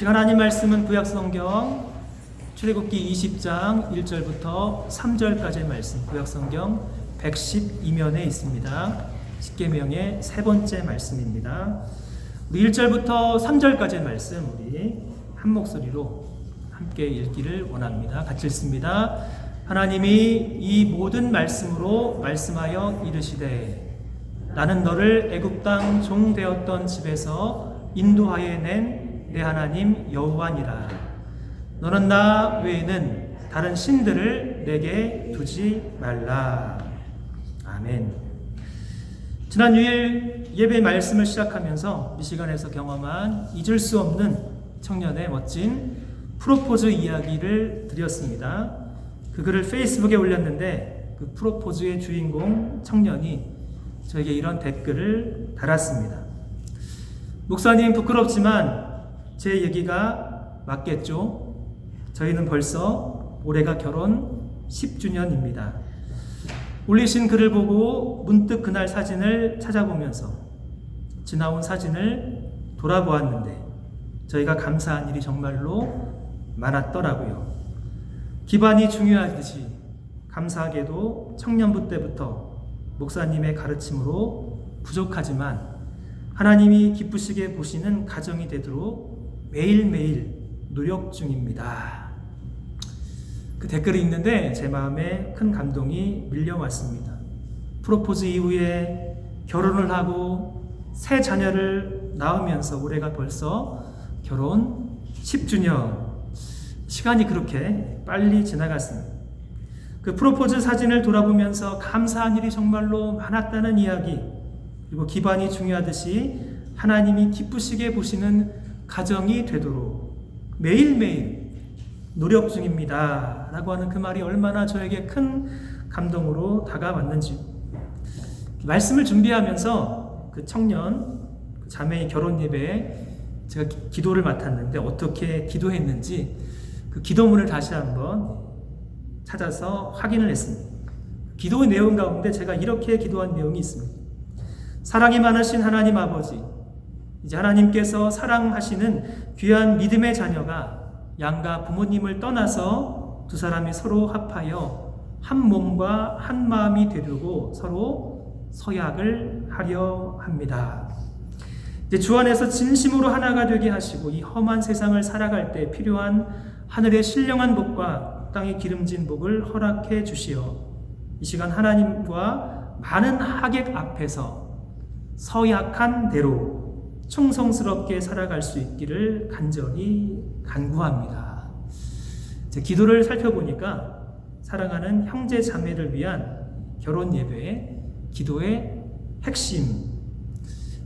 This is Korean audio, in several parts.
시간 하나님 말씀은 구약성경 출애굽기 20장 1절부터 3절까지의 말씀, 구약성경 112면에 있습니다. 십계명의 세 번째 말씀입니다. 우리 1절부터 3절까지의 말씀 우리 한 목소리로 함께 읽기를 원합니다. 같이 읽습니다. 하나님이 이 모든 말씀으로 말씀하여 이르시되 나는 너를 애굽 땅 종 되었던 집에서 인도하여 낸 내 하나님 여호와니라. 너는 나 외에는 다른 신들을 내게 두지 말라. 아멘. 지난 6일 예배 말씀을 시작하면서 이 시간에서 경험한 잊을 수 없는 청년의 멋진 프로포즈 이야기를 드렸습니다. 그 글을 페이스북에 올렸는데 그 프로포즈의 주인공 청년이 저에게 이런 댓글을 달았습니다. 목사님, 부끄럽지만 제 얘기가 맞겠죠? 저희는 벌써 올해가 결혼 10주년입니다. 올리신 글을 보고 문득 그날 사진을 찾아보면서 지나온 사진을 돌아보았는데 저희가 감사한 일이 정말로 많았더라고요. 기반이 중요하듯이 감사하게도 청년부 때부터 목사님의 가르침으로 부족하지만 하나님이 기쁘시게 보시는 가정이 되도록 매일매일 노력 중입니다. 그 댓글이 있는데 제 마음에 큰 감동이 밀려왔습니다. 프로포즈 이후에 결혼을 하고 새 자녀를 낳으면서 올해가 벌써 결혼 10주년. 시간이 그렇게 빨리 지나갔습니다. 그 프로포즈 사진을 돌아보면서 감사한 일이 정말로 많았다는 이야기, 그리고 기반이 중요하듯이 하나님이 기쁘시게 보시는 가정이 되도록 매일매일 노력 중입니다 라고 하는 그 말이 얼마나 저에게 큰 감동으로 다가왔는지, 말씀을 준비하면서 그 청년 자매의 결혼 예배에 제가 기도를 맡았는데 어떻게 기도했는지 그 기도문을 다시 한번 찾아서 확인을 했습니다. 기도의 내용 가운데 제가 이렇게 기도한 내용이 있습니다. 사랑이 많으신 하나님 아버지, 이제 하나님께서 사랑하시는 귀한 믿음의 자녀가 양가 부모님을 떠나서 두 사람이 서로 합하여 한 몸과 한 마음이 되려고 서로 서약을 하려 합니다. 이제 주 안에서 진심으로 하나가 되게 하시고 이 험한 세상을 살아갈 때 필요한 하늘의 신령한 복과 땅의 기름진 복을 허락해 주시어 이 시간 하나님과 많은 하객 앞에서 서약한 대로 충성스럽게 살아갈 수 있기를 간절히 간구합니다. 제 기도를 살펴보니까 사랑하는 형제 자매를 위한 결혼 예배의 기도의 핵심,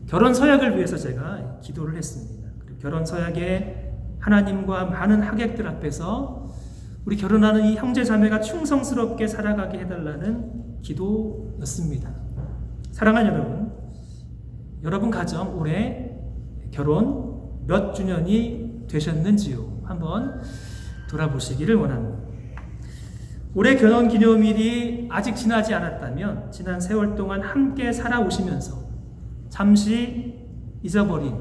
결혼 서약을 위해서 제가 기도를 했습니다. 결혼 서약에 하나님과 많은 하객들 앞에서 우리 결혼하는 이 형제 자매가 충성스럽게 살아가게 해달라는 기도였습니다. 사랑하는 여러분 가정 올해 결혼 몇 주년이 되셨는지요? 한번 돌아보시기를 원합니다. 올해 결혼 기념일이 아직 지나지 않았다면 지난 세월 동안 함께 살아오시면서 잠시 잊어버린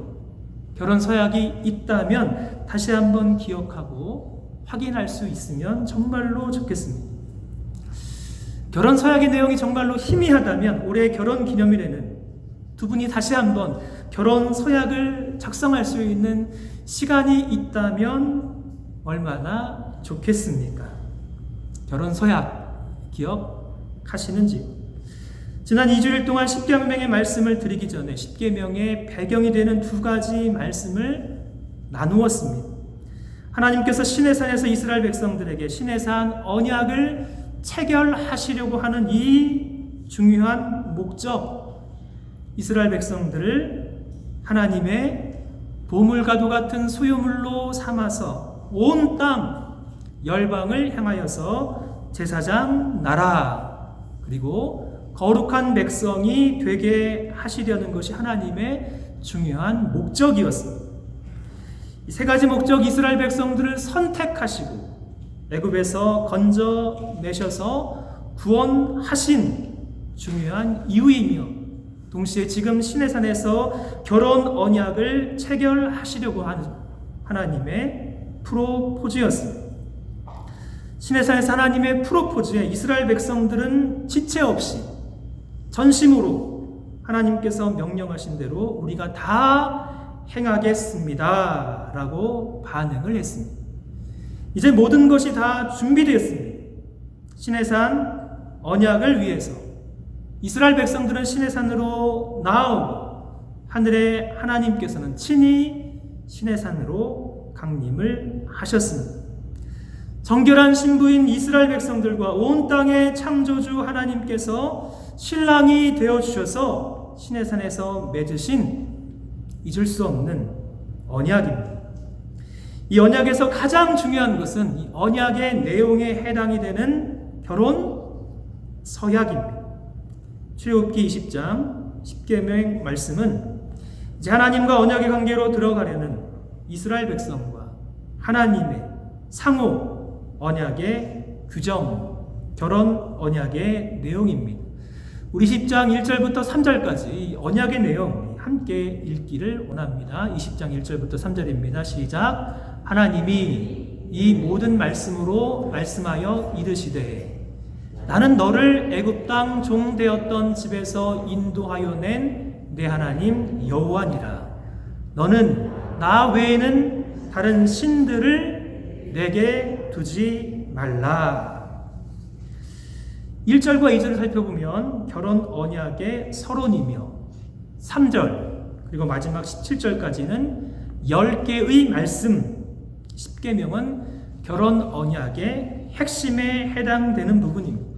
결혼 서약이 있다면 다시 한번 기억하고 확인할 수 있으면 정말로 좋겠습니다. 결혼 서약의 내용이 정말로 희미하다면 올해 결혼 기념일에는 두 분이 다시 한번 결혼 서약을 작성할 수 있는 시간이 있다면 얼마나 좋겠습니까? 결혼 서약 기억하시는지? 지난 2주일 동안 십계명의 말씀을 드리기 전에 십계명의 배경이 되는 두 가지 말씀을 나누었습니다. 하나님께서 시내산에서 이스라엘 백성들에게 시내산 언약을 체결하시려고 하는 이 중요한 목적, 이스라엘 백성들을 하나님의 보물과도 같은 소유물로 삼아서 온 땅 열방을 향하여서 제사장 나라 그리고 거룩한 백성이 되게 하시려는 것이 하나님의 중요한 목적이었습니다. 이 세 가지 목적, 이스라엘 백성들을 선택하시고 애굽에서 건져내셔서 구원하신 중요한 이유이며 동시에 지금 시내산에서 결혼 언약을 체결하시려고 하나님의 프로포즈였습니다. 시내산에서 하나님의 프로포즈에 이스라엘 백성들은 지체 없이 전심으로 하나님께서 명령하신 대로 우리가 다 행하겠습니다 라고 반응을 했습니다. 이제 모든 것이 다 준비되었습니다. 시내산 언약을 위해서 이스라엘 백성들은 시내산으로 나아오고 하늘의 하나님께서는 친히 시내산으로 강림을 하셨습니다. 정결한 신부인 이스라엘 백성들과 온 땅의 창조주 하나님께서 신랑이 되어주셔서 시내산에서 맺으신 잊을 수 없는 언약입니다. 이 언약에서 가장 중요한 것은 이 언약의 내용에 해당이 되는 결혼 서약입니다. 출애굽기 20장 10계명 말씀은 이제 하나님과 언약의 관계로 들어가려는 이스라엘 백성과 하나님의 상호 언약의 규정, 결혼 언약의 내용입니다. 우리 10장 1절부터 3절까지 이 언약의 내용 함께 읽기를 원합니다. 20장 1절부터 3절입니다. 시작. 하나님이 이 모든 말씀으로 말씀하여 이르시되 나는 너를 애굽 땅 종 되었던 집에서 인도하여 낸 내 하나님 여호와니라. 너는 나 외에는 다른 신들을 내게 두지 말라. 1절과 2절을 살펴보면 결혼 언약의 서론이며 3절 그리고 마지막 17절까지는 10개의 말씀 10계명은 결혼 언약의 핵심에 해당되는 부분입니다.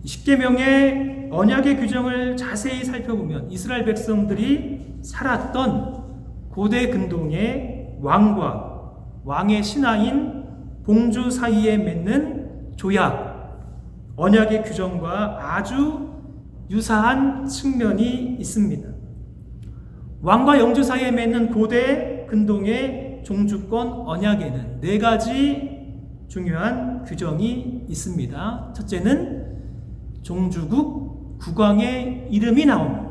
10계명의 언약의 규정을 자세히 살펴보면 이스라엘 백성들이 살았던 고대 근동의 왕과 왕의 신하인 봉주 사이에 맺는 조약, 언약의 규정과 아주 유사한 측면이 있습니다. 왕과 영주 사이에 맺는 고대 근동의 종주권 언약에는 4가지 중요한 규정이 있습니다. 첫째는 종주국 국왕의 이름이 나옵니다.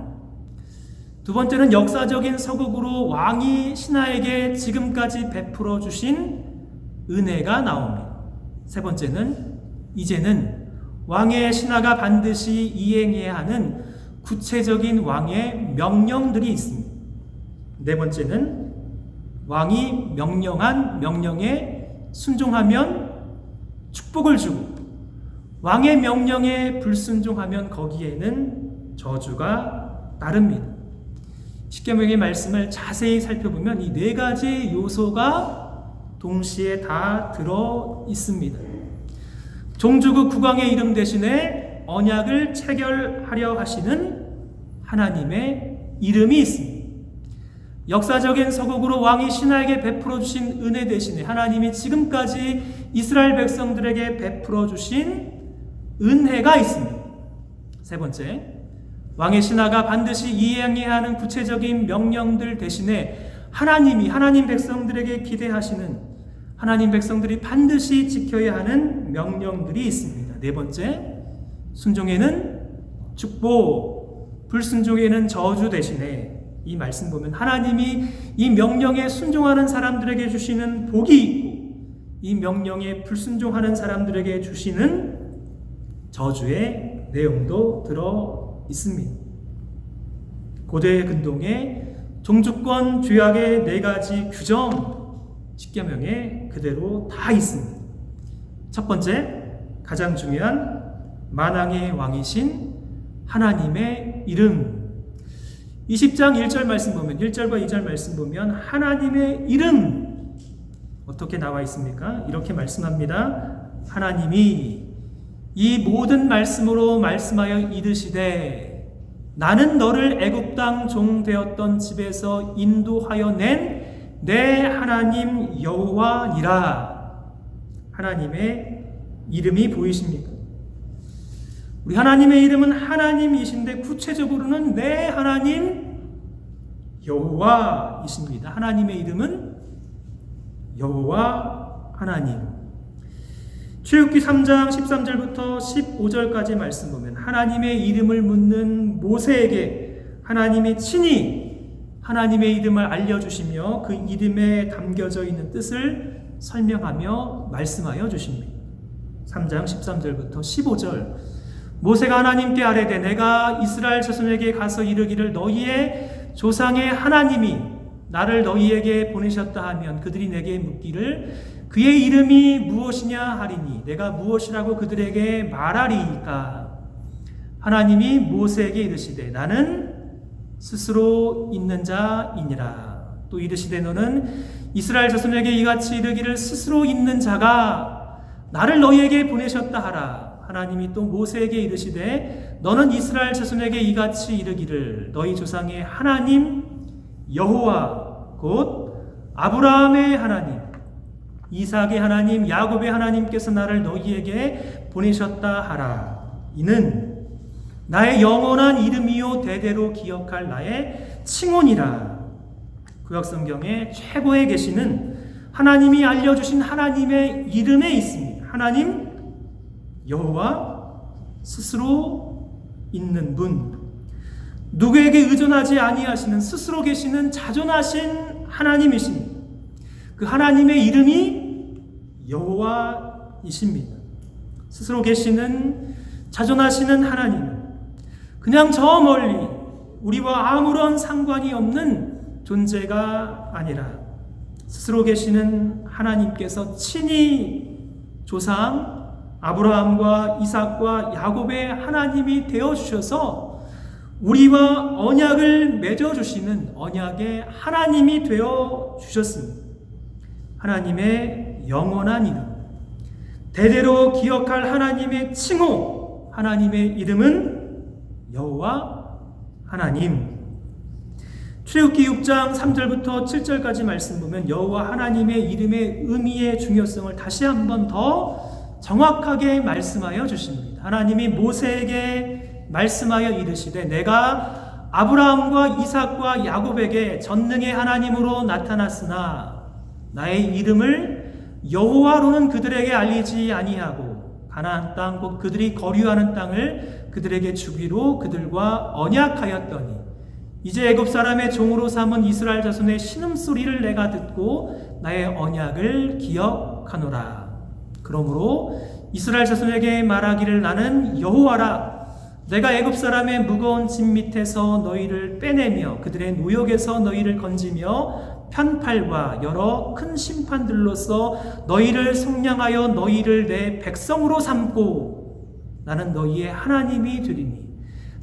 두 번째는 역사적인 서국으로 왕이 신하에게 지금까지 베풀어 주신 은혜가 나옵니다. 세 번째는 이제는 왕의 신하가 반드시 이행해야 하는 구체적인 왕의 명령들이 있습니다. 네 번째는 왕이 명령한 명령에 순종하면 축복을 주고 왕의 명령에 불순종하면 거기에는 저주가 따릅니다. 십계명의 말씀을 자세히 살펴보면 이 4가지 요소가 동시에 다 들어 있습니다. 종주국 국왕의 이름 대신에 언약을 체결하려 하시는 하나님의 이름이 있습니다. 역사적인 서국으로 왕이 신하에게 베풀어 주신 은혜 대신에 하나님이 지금까지 이스라엘 백성들에게 베풀어 주신 은혜가 있습니다. 세 번째, 왕의 신하가 반드시 이행해야 하는 구체적인 명령들 대신에 하나님이 하나님 백성들에게 기대하시는 하나님 백성들이 반드시 지켜야 하는 명령들이 있습니다. 네 번째, 순종에는 축복, 불순종에는 저주 대신에 이 말씀 보면 하나님이 이 명령에 순종하는 사람들에게 주시는 복이 있고 이 명령에 불순종하는 사람들에게 주시는 저주의 내용도 들어 있습니다. 고대 근동의 종주권 죄악의 4가지 규정 10계명에 그대로 다 있습니다. 첫 번째, 가장 중요한 만왕의 왕이신 하나님의 이름. 20장 1절 말씀 보면 1절과 2절 말씀 보면 하나님의 이름 어떻게 나와 있습니까? 이렇게 말씀합니다. 하나님이 이 모든 말씀으로 말씀하여 이르시되 나는 너를 애굽 땅 종 되었던 집에서 인도하여 낸 내 하나님 여호와니라. 하나님의 이름이 보이십니까? 우리 하나님의 이름은 하나님이신데 구체적으로는 내 하나님 여호와이십니다. 하나님의 이름은 여호와 하나님. 출애굽기 3장 13절부터 15절까지 말씀 보면 하나님의 이름을 묻는 모세에게 하나님이 친히 하나님의 이름을 알려주시며 그 이름에 담겨져 있는 뜻을 설명하며 말씀하여 주십니다. 3장 13절부터 15절. 모세가 하나님께 아뢰되 내가 이스라엘 자손에게 가서 이르기를 너희의 조상의 하나님이 나를 너희에게 보내셨다 하면 그들이 내게 묻기를 그의 이름이 무엇이냐 하리니 내가 무엇이라고 그들에게 말하리이까. 하나님이 모세에게 이르시되 나는 스스로 있는 자이니라. 또 이르시되 너는 이스라엘 자손에게 이같이 이르기를 스스로 있는 자가 나를 너희에게 보내셨다 하라. 하나님이 또 모세에게 이르시되 너는 이스라엘 자손에게 이같이 이르기를 너희 조상의 하나님 여호와 곧 아브라함의 하나님 이삭의 하나님 야곱의 하나님께서 나를 너희에게 보내셨다 하라. 이는 나의 영원한 이름이요 대대로 기억할 나의 칭혼이라. 구약성경에 최고에 계시는 하나님이 알려주신 하나님의 이름에 있습니다. 하나님 여호와 스스로 있는 분, 누구에게 의존하지 아니하시는 스스로 계시는 자존하신 하나님이십니다. 그 하나님의 이름이 여호와이십니다. 스스로 계시는 자존하시는 하나님, 그냥 저 멀리 우리와 아무런 상관이 없는 존재가 아니라 스스로 계시는 하나님께서 친히 조상 아브라함과 이삭과 야곱의 하나님이 되어주셔서 우리와 언약을 맺어주시는 언약의 하나님이 되어주셨습니다. 하나님의 영원한 이름, 대대로 기억할 하나님의 칭호, 하나님의 이름은 여호와 하나님. 출애굽기 6장 3절부터 7절까지 말씀 보면 여호와 하나님의 이름의 의미의 중요성을 다시 한번 더 정확하게 말씀하여 주십니다. 하나님이 모세에게 말씀하여 이르시되 내가 아브라함과 이삭과 야곱에게 전능의 하나님으로 나타났으나 나의 이름을 여호와로는 그들에게 알리지 아니하고 가나안 땅 곧 그들이 거류하는 땅을 그들에게 주기로 그들과 언약하였더니 이제 애굽 사람의 종으로 삼은 이스라엘 자손의 신음소리를 내가 듣고 나의 언약을 기억하노라. 그러므로 이스라엘 자손에게 말하기를 나는 여호와라. 내가 애굽 사람의 무거운 짐 밑에서 너희를 빼내며 그들의 노역에서 너희를 건지며 편팔과 여러 큰 심판들로서 너희를 속량하여 너희를 내 백성으로 삼고 나는 너희의 하나님이 되리니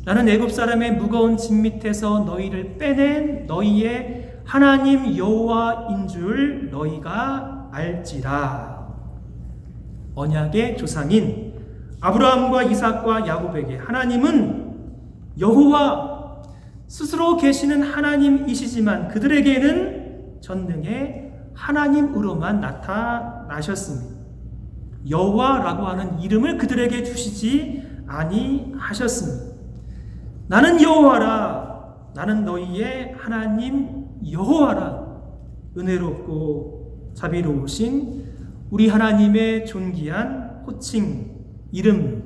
나는 애굽 사람의 무거운 짐 밑에서 너희를 빼낸 너희의 하나님 여호와인 줄 너희가 알지라. 언약의 조상인 아브라함과 이삭과 야곱에게 하나님은 여호와 스스로 계시는 하나님이시지만 그들에게는 전능의 하나님으로만 나타나셨습니다. 여호와라고 하는 이름을 그들에게 주시지 아니하셨습니다. 나는 여호와라. 나는 너희의 하나님 여호와라. 은혜롭고 자비로우신 우리 하나님의 존귀한 호칭, 이름,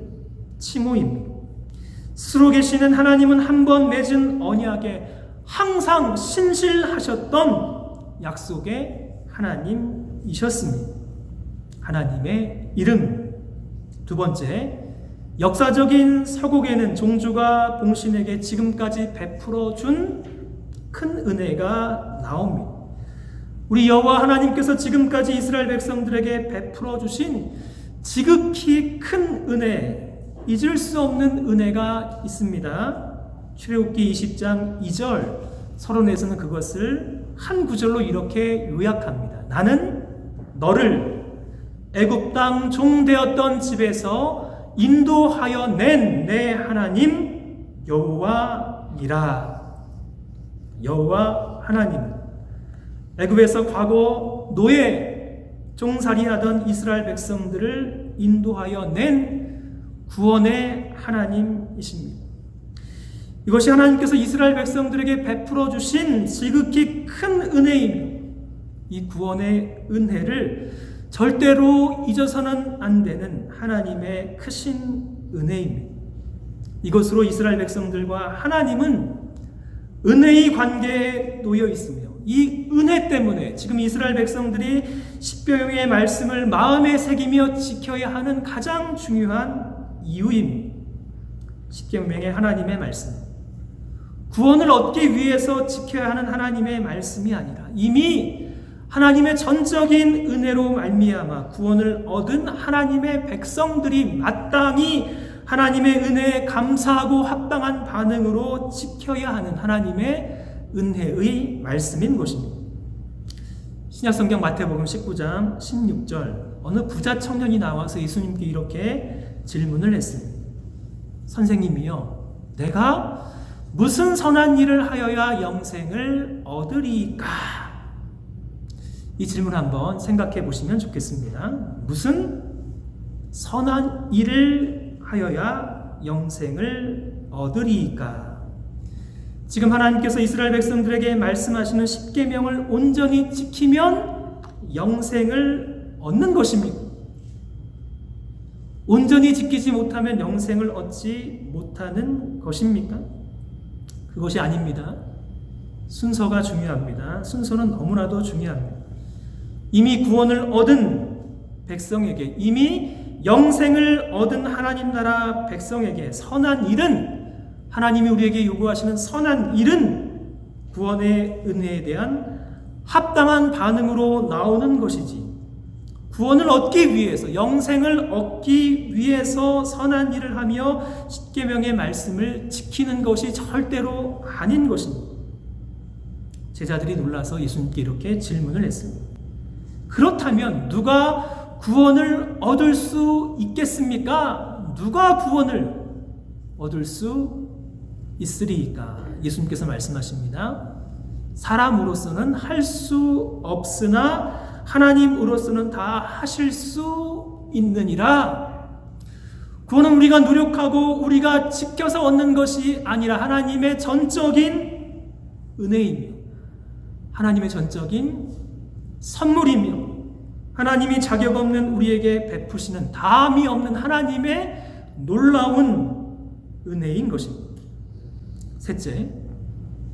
칭호입니다. 스스로 계시는 하나님은 한 번 맺은 언약에 항상 신실하셨던 약속의 하나님이셨습니다. 하나님의 이름. 두 번째, 역사적인 서곡에는 종주가 봉신에게 지금까지 베풀어 준 큰 은혜가 나옵니다. 우리 여호와 하나님께서 지금까지 이스라엘 백성들에게 베풀어 주신 지극히 큰 은혜, 잊을 수 없는 은혜가 있습니다. 출애굽기 20장 2절 서론에서는 그것을 한 구절로 이렇게 요약합니다. 나는 너를 애굽 땅 종되었던 집에서 인도하여 낸 내 하나님 여호와니라. 여호와 하나님, 애굽에서 과거 노예 종살이하던 이스라엘 백성들을 인도하여 낸 구원의 하나님이십니다. 이것이 하나님께서 이스라엘 백성들에게 베풀어 주신 지극히 큰 은혜이며 이 구원의 은혜를 절대로 잊어서는 안 되는 하나님의 크신 은혜입니다. 이것으로 이스라엘 백성들과 하나님은 은혜의 관계에 놓여 있으며 이 은혜 때문에 지금 이스라엘 백성들이 십계명의 말씀을 마음에 새기며 지켜야 하는 가장 중요한 이유입니다. 십계명의 하나님의 말씀, 구원을 얻기 위해서 지켜야 하는 하나님의 말씀이 아니라 이미 하나님의 전적인 은혜로 말미암아 구원을 얻은 하나님의 백성들이 마땅히 하나님의 은혜에 감사하고 합당한 반응으로 지켜야 하는 하나님의 은혜의 말씀인 것입니다. 신약성경 마태복음 19장 16절, 어느 부자 청년이 나와서 예수님께 이렇게 질문을 했습니다. 선생님이여, 내가 무슨 선한 일을 하여야 영생을 얻으리까? 이 질문 한번 생각해 보시면 좋겠습니다. 무슨 선한 일을 하여야 영생을 얻으리까? 지금 하나님께서 이스라엘 백성들에게 말씀하시는 십계명을 온전히 지키면 영생을 얻는 것입니다. 온전히 지키지 못하면 영생을 얻지 못하는 것입니까? 그것이 아닙니다. 순서가 중요합니다. 순서는 너무나도 중요합니다. 이미 구원을 얻은 백성에게, 이미 영생을 얻은 하나님 나라 백성에게 선한 일은, 하나님이 우리에게 요구하시는 선한 일은 구원의 은혜에 대한 합당한 반응으로 나오는 것이지, 구원을 얻기 위해서, 영생을 얻기 위해서 선한 일을 하며 십계명의 말씀을 지키는 것이 절대로 아닌 것입니다. 제자들이 놀라서 예수님께 이렇게 질문을 했습니다. 그렇다면 누가 구원을 얻을 수 있겠습니까? 누가 구원을 얻을 수 있으리까? 예수님께서 말씀하십니다. 사람으로서는 할 수 없으나 하나님으로서는 다 하실 수 있느니라. 구원은 우리가 노력하고 우리가 지켜서 얻는 것이 아니라 하나님의 전적인 은혜이며 하나님의 전적인 선물이며 하나님이 자격 없는 우리에게 베푸시는 다함이 없는 하나님의 놀라운 은혜인 것입니다. 셋째,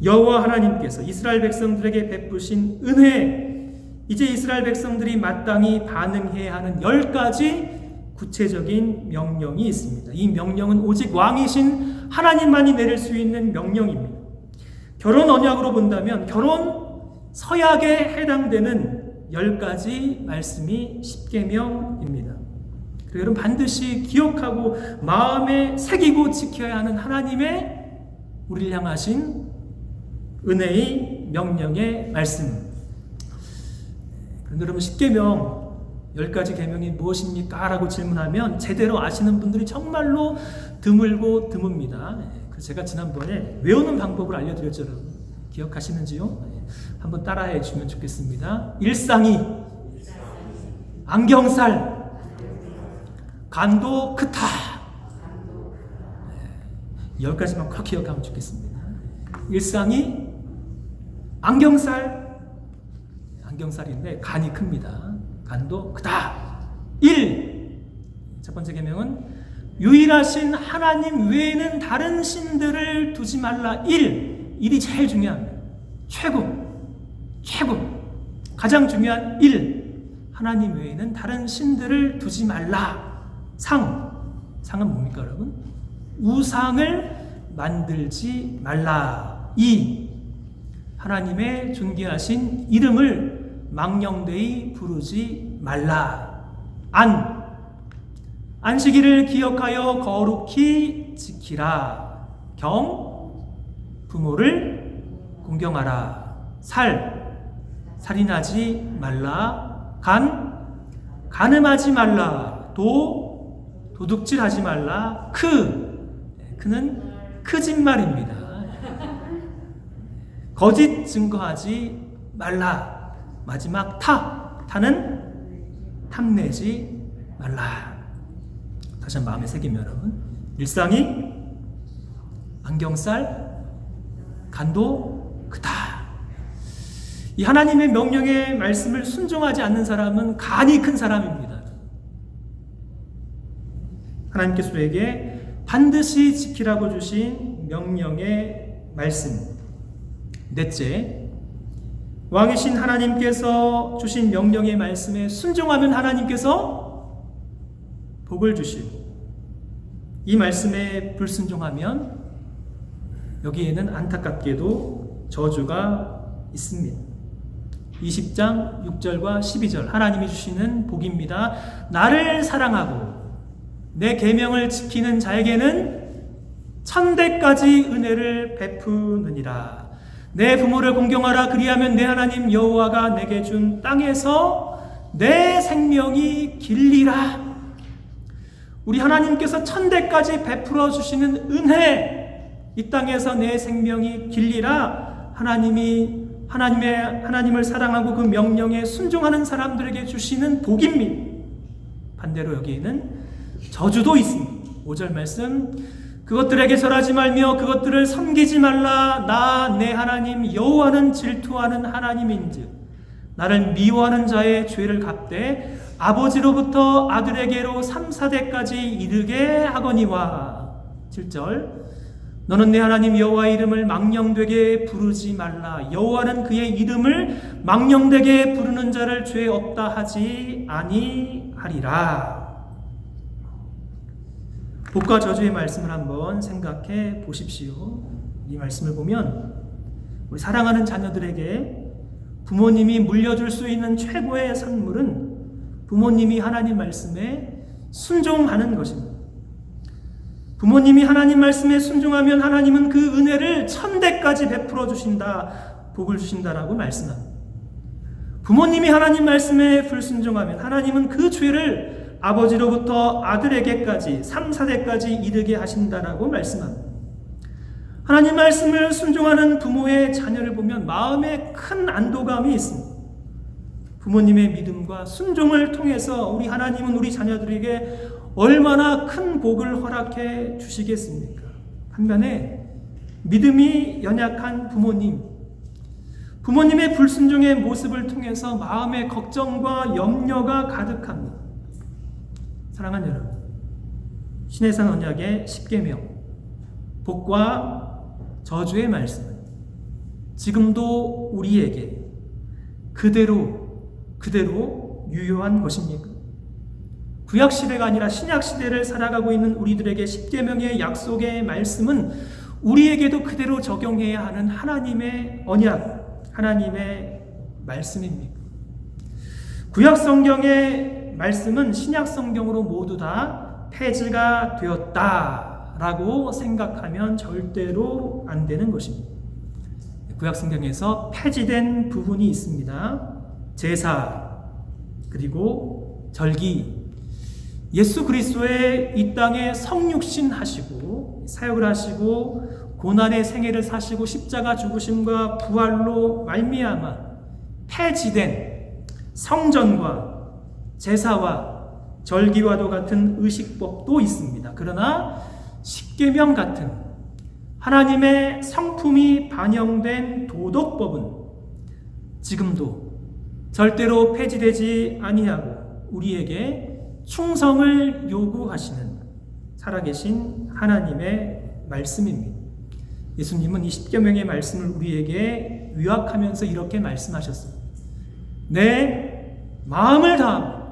여호와 하나님께서 이스라엘 백성들에게 베푸신 은혜, 이제 이스라엘 백성들이 마땅히 반응해야 하는 10가지 구체적인 명령이 있습니다. 이 명령은 오직 왕이신 하나님만이 내릴 수 있는 명령입니다. 결혼 언약으로 본다면 결혼 서약에 해당되는 10가지 말씀이 십계명입니다. 그리고 여러분 반드시 기억하고 마음에 새기고 지켜야 하는 하나님의 우리를 향하신 은혜의 명령의 말씀. 그런데 여러분 십계명 10가지 계명이 무엇입니까? 라고 질문하면 제대로 아시는 분들이 정말로 드물고 드뭅니다. 그래서 제가 지난번에 외우는 방법을 알려드렸죠. 여러분 기억하시는지요? 한번 따라해 주면 좋겠습니다. 일상이, 안경살, 간도 크타. 10가지만 꼭 기억하면 좋겠습니다. 일상이, 안경살인데 간이 큽니다. 간도 크다. 1. 첫 번째 계명은 유일하신 하나님 외에는 다른 신들을 두지 말라. 1이 제일 중요합니다. 최고 가장 중요한 1. 하나님 외에는 다른 신들을 두지 말라. 상은 뭡니까 여러분? 우상을 만들지 말라. 2. 하나님의 존귀하신 이름을 망령되이 부르지 말라. 안식일을 기억하여 거룩히 지키라. 부모를 공경하라. 살인하지 말라. 간음하지 말라. 도둑질하지 말라. 크는 크짓말입니다. 거짓 증거하지 말라. 마지막 타는 탐내지 말라. 다시 한번 마음에 새기면 여러분, 일상이, 안경살, 간도 크다. 이 하나님의 명령의 말씀을 순종하지 않는 사람은 간이 큰 사람입니다. 하나님께서 우리에게 반드시 지키라고 주신 명령의 말씀, 넷째, 왕이신 하나님께서 주신 명령의 말씀에 순종하면 하나님께서 복을 주시고, 이 말씀에 불순종하면 여기에는 안타깝게도 저주가 있습니다. 20장 6절과 12절 하나님이 주시는 복입니다. 나를 사랑하고 내 계명을 지키는 자에게는 천대까지 은혜를 베푸느니라. 내 부모를 공경하라. 그리하면 내 하나님 여호와가 내게 준 땅에서 내 생명이 길리라. 우리 하나님께서 천대까지 베풀어 주시는 은혜, 이 땅에서 내 생명이 길리라. 하나님을 사랑하고 그 명령에 순종하는 사람들에게 주시는 복입니다. 반대로 여기에는 저주도 있습니다. 5절 말씀, 그것들에게 절하지 말며 그것들을 섬기지 말라. 나 내 하나님 여호와는 질투하는 하나님인즉 나를 미워하는 자의 죄를 갚되 아버지로부터 아들에게로 3, 4대까지 이르게 하거니와. 7절, 너는 내 하나님 여호와의 이름을 망령되게 부르지 말라. 여호와는 그의 이름을 망령되게 부르는 자를 죄 없다 하지 아니하리라. 복과 저주의 말씀을 한번 생각해 보십시오. 이 말씀을 보면 우리 사랑하는 자녀들에게 부모님이 물려줄 수 있는 최고의 선물은 부모님이 하나님 말씀에 순종하는 것입니다. 부모님이 하나님 말씀에 순종하면 하나님은 그 은혜를 천대까지 베풀어 주신다, 복을 주신다라고 말씀합니다. 부모님이 하나님 말씀에 불순종하면 하나님은 그 죄를 아버지로부터 아들에게까지 3, 4대까지 이르게 하신다라고 말씀합니다. 하나님 말씀을 순종하는 부모의 자녀를 보면 마음에 큰 안도감이 있습니다. 부모님의 믿음과 순종을 통해서 우리 하나님은 우리 자녀들에게 얼마나 큰 복을 허락해 주시겠습니까? 반면에 믿음이 연약한 부모님의 불순종의 모습을 통해서 마음의 걱정과 염려가 가득합니다. 사랑하는 여러분, 신해산 언약의 10계명, 복과 저주의 말씀은 지금도 우리에게 그대로 유효한 것입니까? 구약시대가 아니라 신약시대를 살아가고 있는 우리들에게 10계명의 약속의 말씀은 우리에게도 그대로 적용해야 하는 하나님의 언약, 하나님의 말씀입니다. 구약성경의 말씀은 신약성경으로 모두 다 폐지가 되었다라고 생각하면 절대로 안 되는 것입니다. 구약성경에서 폐지된 부분이 있습니다. 제사, 그리고 절기, 예수 그리스도의 이 땅에 성육신 하시고 사역을 하시고 고난의 생애를 사시고 십자가 죽으심과 부활로 말미암아 폐지된 성전과 제사와 절기와도 같은 의식법도 있습니다. 그러나 십계명 같은 하나님의 성품이 반영된 도덕법은 지금도 절대로 폐지되지 아니하고 우리에게 충성을 요구하시는 살아계신 하나님의 말씀입니다. 예수님은 이 십계명의 말씀을 우리에게 요약하면서 이렇게 말씀하셨습니다. 내 마음을 다하고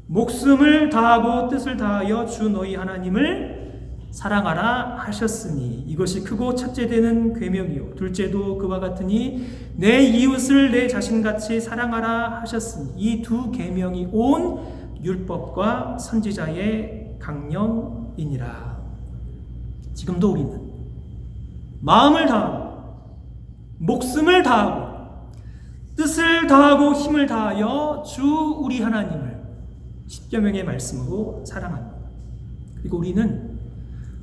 목숨을 다하고 뜻을 다하여 주 너희 하나님을 사랑하라 하셨으니 이것이 크고 첫째 되는 계명이요 둘째도 그와 같으니 내 이웃을 내 자신같이 사랑하라 하셨으니 이 두 계명이 온 율법과 선지자의 강령이니라. 지금도 우리는 마음을 다하고 목숨을 다하고 뜻을 다하고 힘을 다하여 주 우리 하나님을 십계명의 말씀으로 사랑합니다. 그리고 우리는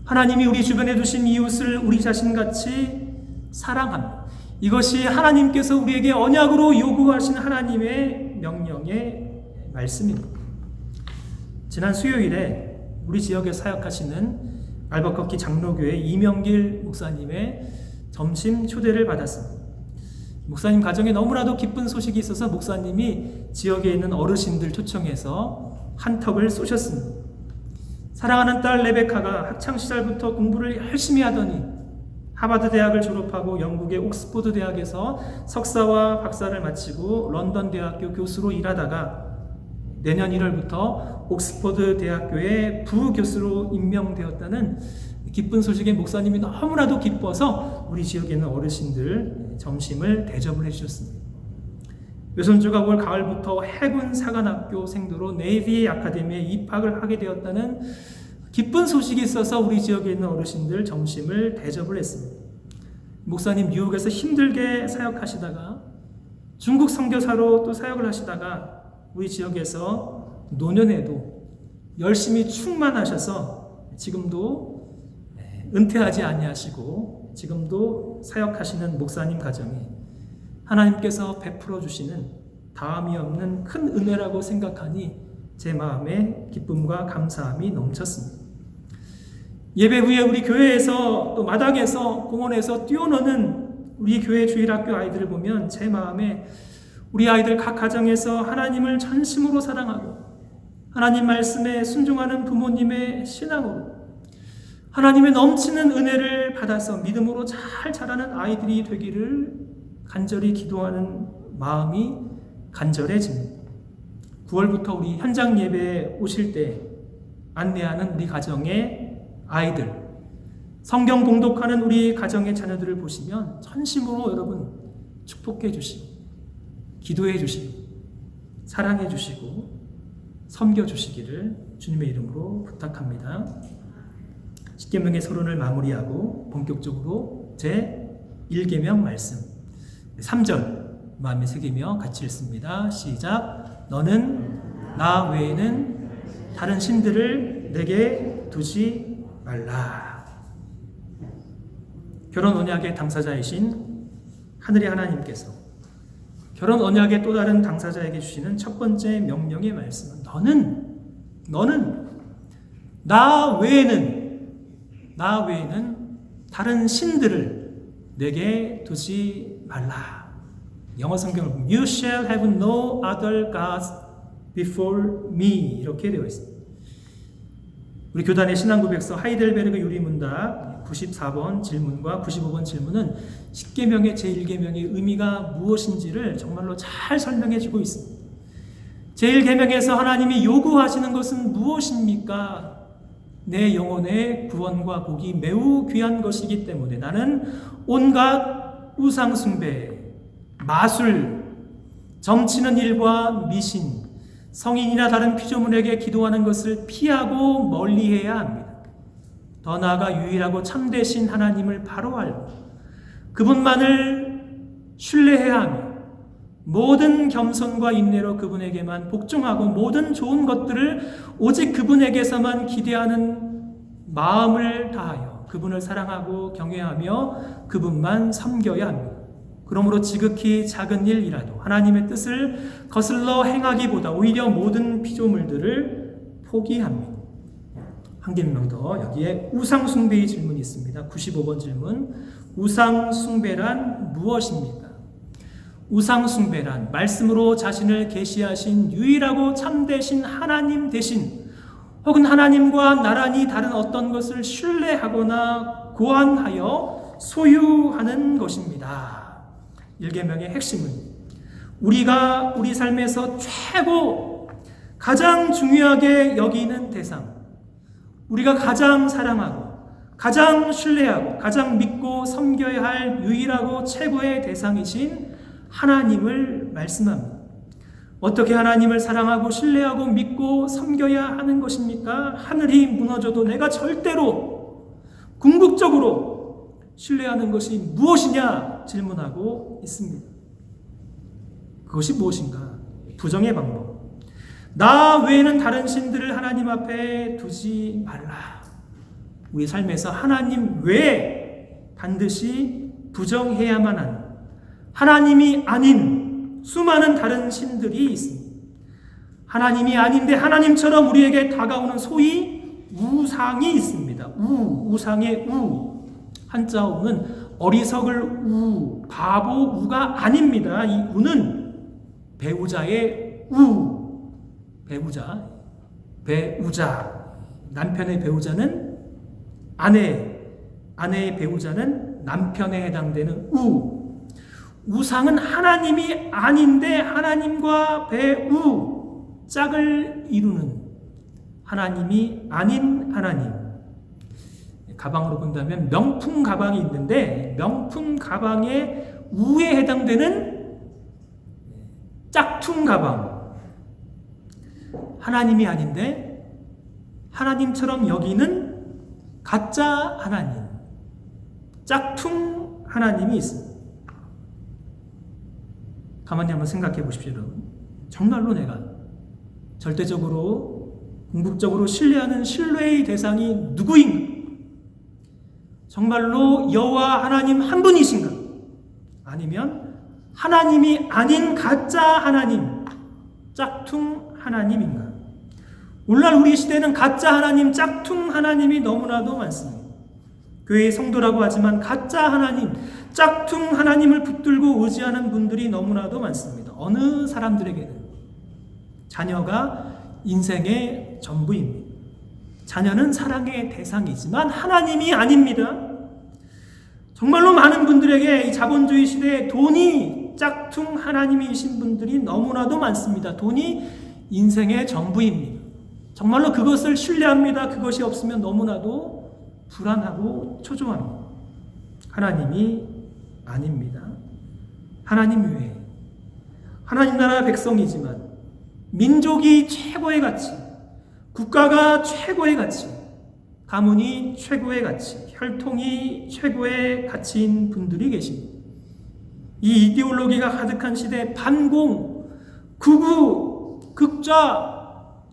하나님이 우리 주변에 두신 이웃을 우리 자신같이 사랑합니다. 이것이 하나님께서 우리에게 언약으로 요구하신 하나님의 명령의 말씀입니다. 지난 수요일에 우리 지역에 사역하시는 알버커키 장로교회 이명길 목사님의 점심 초대를 받았습니다. 목사님 가정에 너무나도 기쁜 소식이 있어서 목사님이 지역에 있는 어르신들 초청해서 한턱을 쏘셨습니다. 사랑하는 딸 레베카가 학창시절부터 공부를 열심히 하더니 하버드 대학을 졸업하고 영국의 옥스퍼드 대학에서 석사와 박사를 마치고 런던 대학교 교수로 일하다가 내년 1월부터 옥스퍼드 대학교의 부교수로 임명되었다는 기쁜 소식에 목사님이 너무나도 기뻐서 우리 지역에 있는 어르신들 점심을 대접을 해주셨습니다. 외손주가 올 가을부터 해군 사관학교 생도로 네이비 아카데미에 입학을 하게 되었다는 기쁜 소식이 있어서 우리 지역에 있는 어르신들 점심을 대접을 했습니다. 목사님 뉴욕에서 힘들게 사역하시다가 중국 선교사로 또 사역을 하시다가 우리 지역에서 노년에도 열심히 충만하셔서 지금도 은퇴하지 아니하시고 지금도 사역하시는 목사님 가정이 하나님께서 베풀어 주시는 다함이 없는 큰 은혜라고 생각하니 제 마음에 기쁨과 감사함이 넘쳤습니다. 예배 후에 우리 교회에서 또 마당에서 공원에서 뛰어노는 우리 교회 주일학교 아이들을 보면 제 마음에 우리 아이들 각 가정에서 하나님을 전심으로 사랑하고 하나님 말씀에 순종하는 부모님의 신앙으로 하나님의 넘치는 은혜를 받아서 믿음으로 잘 자라는 아이들이 되기를 간절히 기도하는 마음이 간절해집니다. 9월부터 우리 현장 예배에 오실 때 안내하는 우리 가정의 아이들, 성경 봉독하는 우리 가정의 자녀들을 보시면 전심으로 여러분 축복해 주시고 기도해 주시고 사랑해 주시고 섬겨 주시기를 주님의 이름으로 부탁합니다. 십계명의 서론을 마무리하고 본격적으로 제 1계명 말씀 3절 마음에 새기며 같이 읽습니다. 시작. 너는 나 외에는 다른 신들을 내게 두지 말라. 결혼 언약의 당사자이신 하늘의 하나님께서 결혼 언약의 또 다른 당사자에게 주시는 첫 번째 명령의 말씀은 너는 나 외에는 다른 신들을 내게 두지 말라. 영어 성경을 보면 You shall have no other gods before me 이렇게 되어 있습니다. 우리 교단의 신앙고백서 하이델베르그 유리문답 94번 질문과 95번 질문은 10계명의 제1계명의 의미가 무엇인지를 정말로 잘 설명해 주고 있습니다. 제1계명에서 하나님이 요구하시는 것은 무엇입니까? 내 영혼의 구원과 복이 매우 귀한 것이기 때문에 나는 온갖 우상숭배, 마술, 점치는 일과 미신, 성인이나 다른 피조물에게 기도하는 것을 피하고 멀리해야 합니다. 더 나아가 유일하고 참되신 하나님을 바로 알고 그분만을 신뢰해야 하며 모든 겸손과 인내로 그분에게만 복종하고 모든 좋은 것들을 오직 그분에게서만 기대하는 마음을 다하여 그분을 사랑하고 경외하며 그분만 섬겨야 합니다. 그러므로 지극히 작은 일이라도 하나님의 뜻을 거슬러 행하기보다 오히려 모든 피조물들을 포기합니다. 한 계명 더 여기에 우상숭배의 질문이 있습니다. 95번 질문. 우상숭배란 무엇입니까? 우상숭배란 말씀으로 자신을 계시하신 유일하고 참되신 하나님 대신 혹은 하나님과 나란히 다른 어떤 것을 신뢰하거나 고안하여 소유하는 것입니다. 1계명의 핵심은 우리가 우리 삶에서 최고 가장 중요하게 여기는 대상, 우리가 가장 사랑하고 가장 신뢰하고 가장 믿고 섬겨야 할 유일하고 최고의 대상이신 하나님을 말씀합니다. 어떻게 하나님을 사랑하고 신뢰하고 믿고 섬겨야 하는 것입니까? 하늘이 무너져도 내가 절대로 궁극적으로 신뢰하는 것이 무엇이냐 질문하고 있습니다. 그것이 무엇인가? 부정의 방법. 나 외에는 다른 신들을 하나님 앞에 두지 말라. 우리 삶에서 하나님 외에 반드시 부정해야만 하는 하나님이 아닌 수많은 다른 신들이 있습니다. 하나님이 아닌데 하나님처럼 우리에게 다가오는 소위 우상이 있습니다. 우상의 한자 우는 어리석을 우, 바보 우가 아닙니다. 이 우는 배우자의 배우자. 남편의 배우자는 아내, 아내의 배우자는 남편에 해당되는 우상은 하나님이 아닌데 하나님과 배우 짝을 이루는 하나님이 아닌 하나님. 가방으로 본다면 명품 가방이 있는데 명품 가방의 우에 해당되는 짝퉁 가방. 하나님이 아닌데 하나님처럼 여기는 가짜 하나님, 짝퉁 하나님이 있습니다. 가만히 한번 생각해 보십시오, 여러분. 정말로 내가 절대적으로 궁극적으로 신뢰하는 신뢰의 대상이 누구인가? 정말로 여호와 하나님 한 분이신가? 아니면 하나님이 아닌 가짜 하나님, 짝퉁 하나님인가? 오늘날 우리 시대는 가짜 하나님, 짝퉁 하나님이 너무나도 많습니다. 교회의 성도라고 하지만 가짜 하나님, 짝퉁 하나님을 붙들고 의지하는 분들이 너무나도 많습니다. 어느 사람들에게는 자녀가 인생의 전부입니다. 자녀는 사랑의 대상이지만 하나님이 아닙니다. 정말로 많은 분들에게 이 자본주의 시대에 돈이 짝퉁 하나님이신 분들이 너무나도 많습니다. 돈이 인생의 전부입니다. 정말로 그것을 신뢰합니다. 그것이 없으면 너무나도 불안하고 초조합니다. 하나님이 아닙니다. 하나님 외에 하나님 나라 백성이지만 민족이 최고의 가치, 국가가 최고의 가치, 가문이 최고의 가치, 혈통이 최고의 가치인 분들이 계십니다. 이 이데올로기가 가득한 시대에 반공, 극우, 극좌,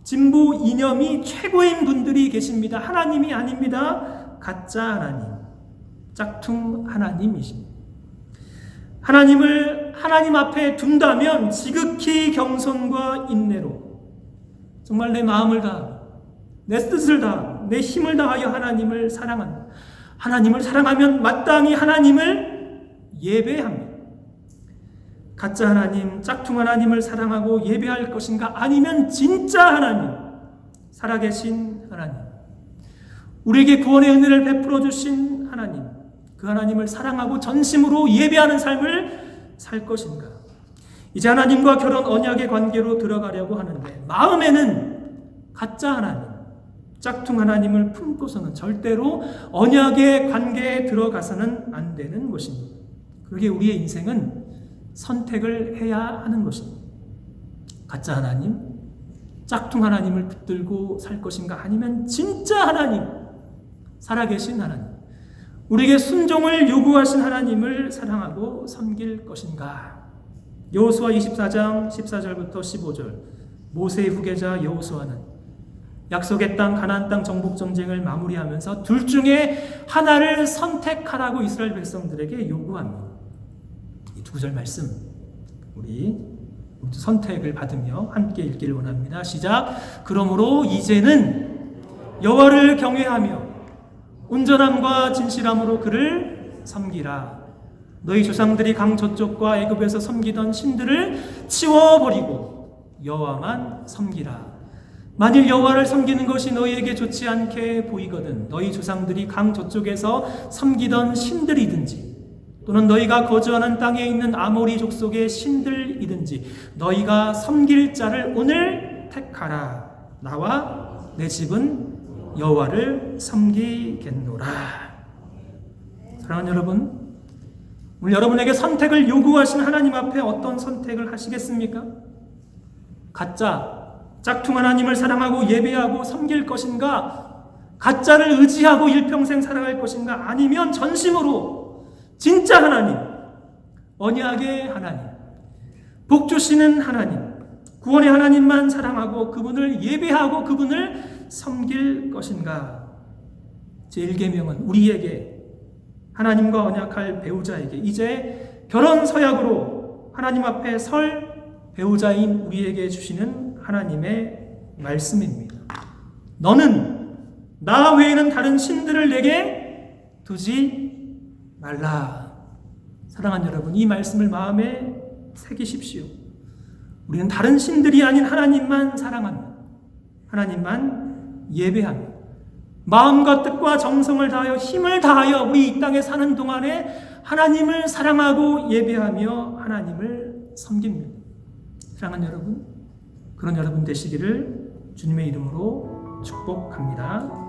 진보 이념이 최고인 분들이 계십니다. 하나님이 아닙니다. 가짜 하나님, 짝퉁 하나님이십니다. 하나님을 하나님 앞에 둔다면 지극히 겸손과 인내로 정말 내 마음을 다하고 내 뜻을 다하고 내 힘을 다하여 하나님을 사랑한다. 하나님을 사랑하면 마땅히 하나님을 예배합니다. 가짜 하나님, 짝퉁 하나님을 사랑하고 예배할 것인가? 아니면 진짜 하나님, 살아계신 하나님, 우리에게 구원의 은혜를 베풀어 주신 하나님, 그 하나님을 사랑하고 전심으로 예배하는 삶을 살 것인가? 이제 하나님과 결혼 언약의 관계로 들어가려고 하는데 마음에는 가짜 하나님, 짝퉁 하나님을 품고서는 절대로 언약의 관계에 들어가서는 안 되는 것입니다. 그러기에 우리의 인생은 선택을 해야 하는 것입니다. 가짜 하나님, 짝퉁 하나님을 붙들고 살 것인가? 아니면 진짜 하나님, 살아계신 하나님, 우리에게 순종을 요구하신 하나님을 사랑하고 섬길 것인가? 여호수아 24장 14절부터 15절, 모세의 후계자 여호수아는 약속의 땅 가나안 땅 정복 전쟁을 마무리하면서 둘 중에 하나를 선택하라고 이스라엘 백성들에게 요구합니다. 이 두 구절 말씀 우리 선택을 받으며 함께 읽기를 원합니다. 시작. 그러므로 이제는 여호와를 경외하며 온전함과 진실함으로 그를 섬기라. 너희 조상들이 강 저쪽과 애굽에서 섬기던 신들을 치워버리고 여호와만 섬기라. 만일 여호와를 섬기는 것이 너희에게 좋지 않게 보이거든 너희 조상들이 강 저쪽에서 섬기던 신들이든지 또는 너희가 거주하는 땅에 있는 아모리 족속의 신들이든지 너희가 섬길 자를 오늘 택하라. 나와 내 집은 여호와를 섬기겠노라. 사랑하는 여러분, 오늘 여러분에게 선택을 요구하신 하나님 앞에 어떤 선택을 하시겠습니까? 가짜, 짝퉁 하나님을 사랑하고 예배하고 섬길 것인가? 가짜를 의지하고 일평생 살아갈 것인가? 아니면 전심으로 진짜 하나님, 언약의 하나님, 복 주시는 하나님, 구원의 하나님만 사랑하고 그분을 예배하고 그분을 섬길 것인가? 제1계명은 우리에게 하나님과 언약할 배우자에게 이제 결혼 서약으로 하나님 앞에 설 배우자인 우리에게 주시는 하나님의 말씀입니다. 너는 나 외에는 다른 신들을 내게 두지 말라. 사랑하는 여러분, 이 말씀을 마음에 새기십시오. 우리는 다른 신들이 아닌 하나님만 사랑합니다. 하나님만 예배합니다. 마음과 뜻과 정성을 다하여 힘을 다하여 우리 이 땅에 사는 동안에 하나님을 사랑하고 예배하며 하나님을 섬깁니다. 사랑하는 여러분, 그런 여러분 되시기를 주님의 이름으로 축복합니다.